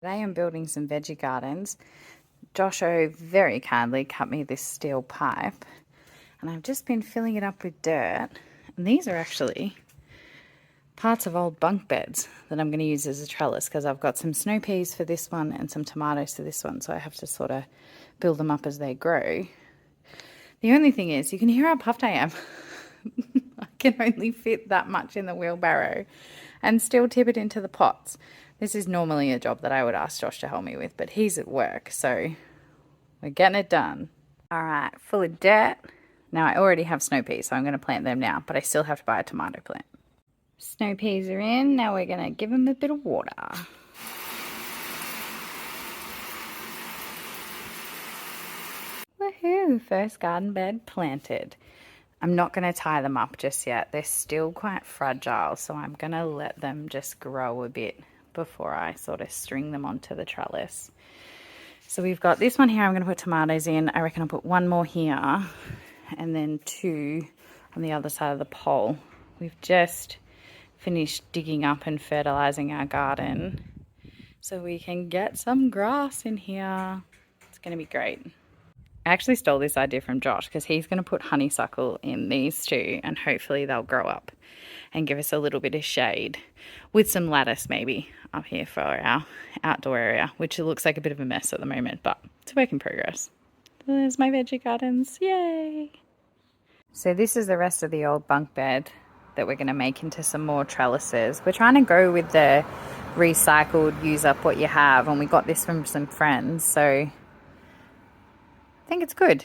Today I'm building some veggie gardens. Josho very kindly cut me this steel pipe and I've just been filling it up with dirt. And these are actually parts of old bunk beds that I'm going to use as a trellis because I've got some snow peas for this one and some tomatoes for this one, so I have to sort of build them up as they grow. The only thing is, you can hear how puffed I am. I can only fit that much in the wheelbarrow and still tip it into the pots. This is normally a job that I would ask Josh to help me with, but he's at work, so we're getting it done. All right, full of dirt. Now I already have snow peas, so I'm going to plant them now, but I still have to buy a tomato plant. Snow peas are in. Now we're going to give them a bit of water. Woohoo! First garden bed planted. I'm not going to tie them up just yet. They're still quite fragile, so I'm going to let them just grow a bit before I sort of string them onto the trellis. So we've got this one here I'm going to put tomatoes in. I reckon I'll put one more here and then two on the other side of the pole. We've just finished digging up and fertilizing our garden so we can get some grass in here. It's going to be great. I actually stole this idea from Josh because he's going to put honeysuckle in these two and hopefully they'll grow up and give us a little bit of shade with some lattice maybe up here for our outdoor area, which it looks like a bit of a mess at the moment, but it's a work in progress. There's my veggie gardens. Yay! So this is the rest of the old bunk bed that we're going to make into some more trellises. We're trying to go with the recycled, use up what you have, and we got this from some friends, so I think it's good.